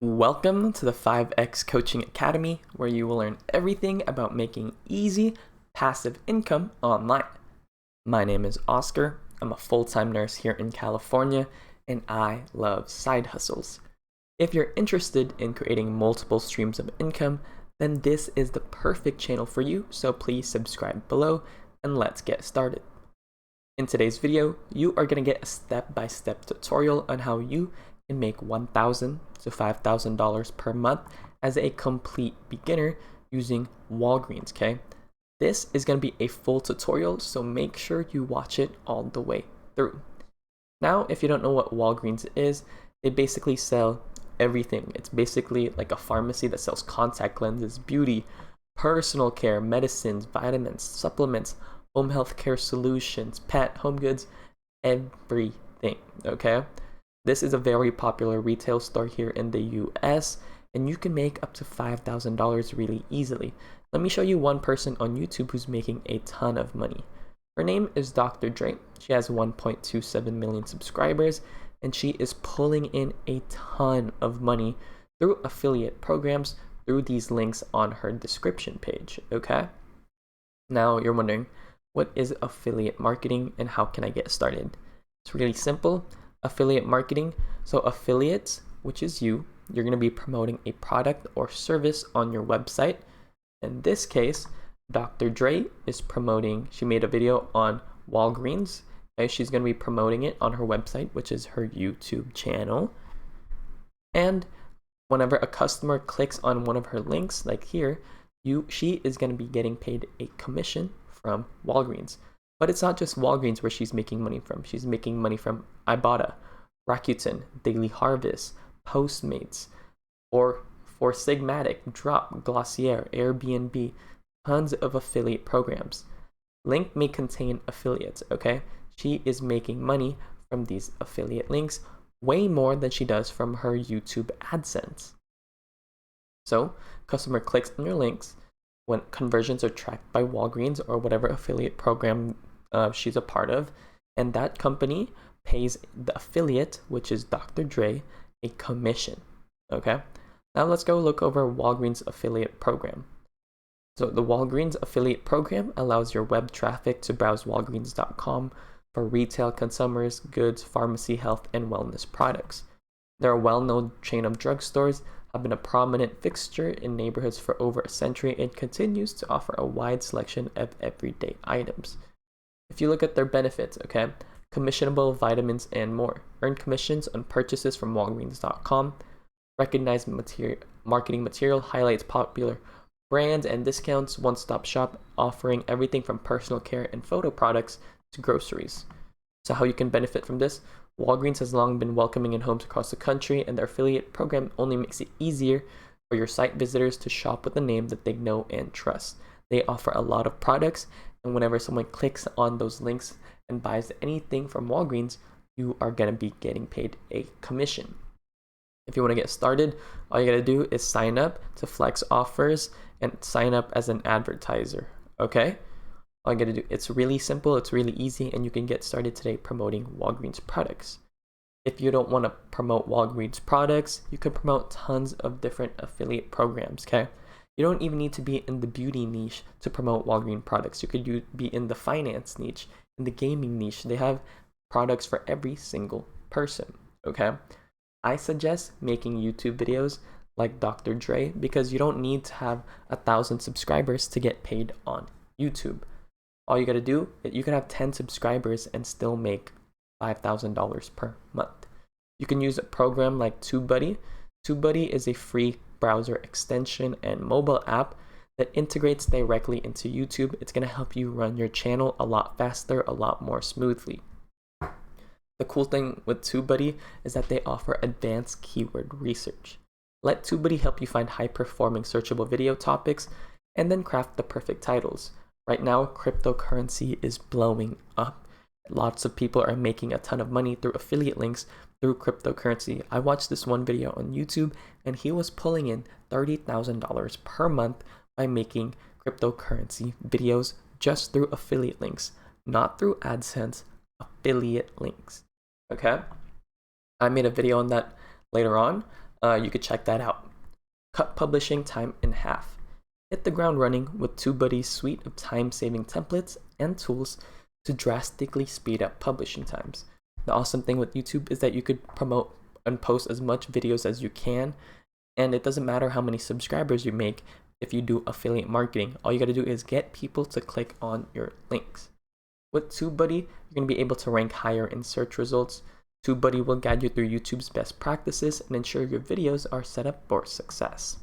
Welcome to the 5X Coaching Academy, where you will learn everything about making easy, passive income online. My name is Oscar. I'm a full-time nurse here in California, and I love side hustles. If you're interested in creating multiple streams of income, then this is the perfect channel for you, so please subscribe below, and let's get started. In today's video, you are going to get a step-by-step tutorial on how you can make $1,000 to $5,000 per month as a complete beginner using Walgreens, okay? This is going to be a full tutorial, so make sure you watch it all the way through. Now, if you don't know what Walgreens is, they basically sell everything. It's basically like a pharmacy that sells contact lenses, beauty, personal care, medicines, vitamins, supplements, home health care solutions, pet, home goods, everything, okay? This is a very popular retail store here in the US, and you can make up to $5,000 really easily. Let me show you one person on YouTube who's making a ton of money. Her name is Dr. Dre. She has 1.27 million subscribers, and she is pulling in a ton of money through affiliate programs through these links on her description page, okay? Now you're wondering, what is affiliate marketing and how can I get started? It's really simple. Affiliate marketing. So affiliates, which is you're going to be promoting a product or service on your website. In this case, Dr. Dre is promoting, she made a video on Walgreens. Okay, she's going to be promoting it on her website, which is her YouTube channel. And whenever a customer clicks on one of her links, like here, she is going to be getting paid a commission from Walgreens. But it's not just Walgreens where she's making money from. She's making money from Ibotta, Rakuten, Daily Harvest, Postmates, or for Sigmatic, Drop, Glossier, Airbnb, tons of affiliate programs. Link may contain affiliates, okay? She is making money from these affiliate links way more than she does from her YouTube AdSense. So, customer clicks on your links. When conversions are tracked by Walgreens or whatever affiliate program she's a part of, and that company pays the affiliate, which is Dr. Dre, a commission, okay? Now let's go look over Walgreens affiliate program. So the Walgreens affiliate program allows your web traffic to browse walgreens.com for retail consumers, goods, pharmacy, health, and wellness products. They're a well-known chain of drugstores, have been a prominent fixture in neighborhoods for over a century, and continues to offer a wide selection of everyday items. If you look at their benefits, okay, commissionable vitamins and more. Earn commissions on purchases from Walgreens.com. Recognized marketing material highlights popular brands and discounts. One-stop shop offering everything from personal care and photo products to groceries. So how you can benefit from this? Walgreens has long been welcoming in homes across the country, and their affiliate program only makes it easier for your site visitors to shop with a name that they know and trust. They offer a lot of products, and whenever someone clicks on those links and buys anything from Walgreens, you are going to be getting paid a commission. If you want to get started, all you got to do is sign up to Flex Offers and sign up as an advertiser, okay? All you got to do, it's really simple, it's really easy, and you can get started today promoting Walgreens products. If you don't want to promote Walgreens products, you can promote tons of different affiliate programs, okay? You don't even need to be in the beauty niche to promote Walgreens products. You could be in the finance niche, in the gaming niche. They have products for every single person, okay? I suggest making YouTube videos like Dr. Dre because you don't need to have 1,000 subscribers to get paid on YouTube. All you got to do, you can have 10 subscribers and still make $5,000 per month. You can use a program like TubeBuddy. TubeBuddy is a free browser extension and mobile app that integrates directly into YouTube. It's going to help you run your channel a lot faster, a lot more smoothly. The cool thing with TubeBuddy is that they offer advanced keyword research. Let TubeBuddy help you find high-performing searchable video topics and then craft the perfect titles. Right now, cryptocurrency is blowing up. Lots of people are making a ton of money through affiliate links through cryptocurrency. I watched this one video on YouTube and he was pulling in $30,000 per month by making cryptocurrency videos just through affiliate links, not through AdSense, affiliate links. Okay? I made a video on that later on. you could check that out. Cut publishing time in half. Hit the ground running with TubeBuddy's suite of time-saving templates and tools to drastically speed up publishing times. The awesome thing with YouTube is that you could promote and post as much videos as you can, and it doesn't matter how many subscribers you make if you do affiliate marketing. All you got to do is get people to click on your links. With TubeBuddy, you're going to be able to rank higher in search results. TubeBuddy will guide you through YouTube's best practices and ensure your videos are set up for success.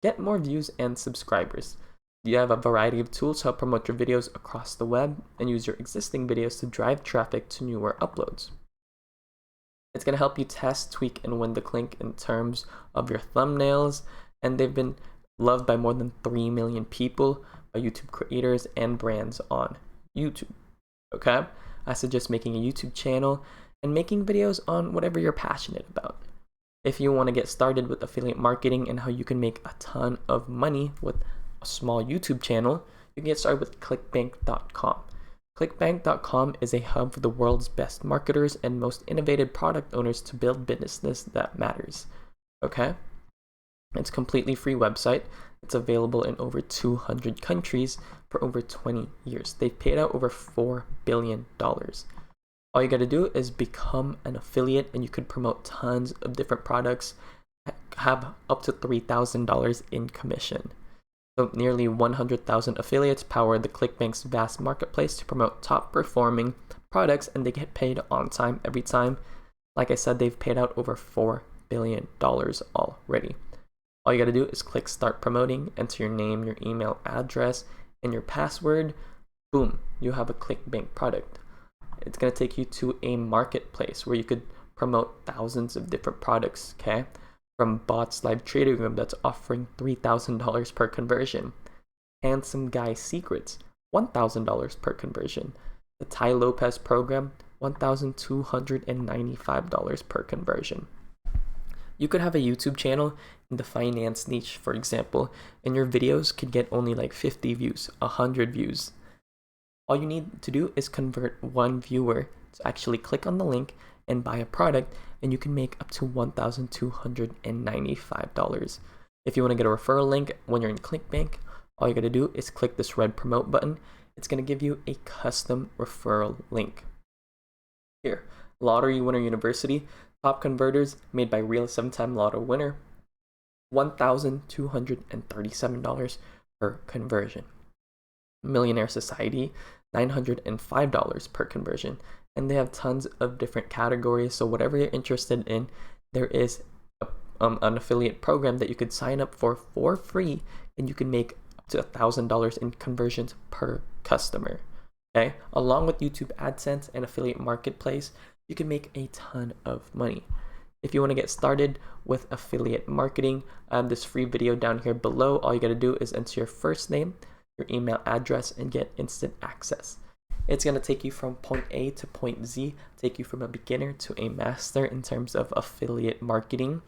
Get more views and subscribers. You have a variety of tools to help promote your videos across the web and use your existing videos to drive traffic to newer uploads. It's going to help you test, tweak, and win the click in terms of your thumbnails, and they've been loved by more than 3 million people, by YouTube creators and brands on YouTube. Okay? I suggest making a YouTube channel and making videos on whatever you're passionate about. If you want to get started with affiliate marketing and how you can make a ton of money with a small YouTube channel, you can get started with Clickbank.com. Clickbank.com is a hub for the world's best marketers and most innovative product owners to build business that matters. Okay? It's a completely free website. It's available in over 200 countries for over 20 years. They've paid out over $4 billion. All you got to do is become an affiliate, and you could promote tons of different products, have up to $3,000 in commission. So nearly 100,000 affiliates power the Clickbank's vast marketplace to promote top performing products, and they get paid on time every time. Like I said, they've paid out over $4 billion already. All you got to do is click start promoting, enter your name, your email address, and your password. Boom, you have a Clickbank product. It's going to take you to a marketplace where you could promote thousands of different products, okay? From Bots Live Trading Room that's offering $3,000 per conversion. Handsome Guy Secrets, $1,000 per conversion. The Ty Lopez program, $1,295 per conversion. You could have a YouTube channel in the finance niche, for example, and your videos could get only like 50 views, 100 views. All you need to do is convert one viewer to actually click on the link and buy a product, and you can make up to $1,295. If you want to get a referral link when you're in Clickbank, all you got to do is click this red promote button. It's going to give you a custom referral link. Here, Lottery Winner University, top converters made by real 7-time lotto winner, $1,237 per conversion. Millionaire Society, $905 per conversion, and they have tons of different categories, so whatever you're interested in, there is an affiliate program that you could sign up for free, and you can make up to $1,000 in conversions per customer. Okay, along with YouTube AdSense and affiliate marketplace, you can make a ton of money. If you want to get started with affiliate marketing, I have this free video down here below. All you got to do is enter your first name, your email address, and get instant access. It's going to take you from point A to point Z, take you from a beginner to a master in terms of affiliate marketing.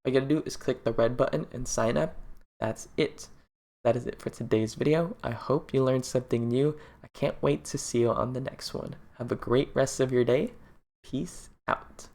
All you got to do is click the red button and sign up. That's it. That is it for today's video. I hope you learned something new. I can't wait to see you on the next one. Have a great rest of your day. Peace out.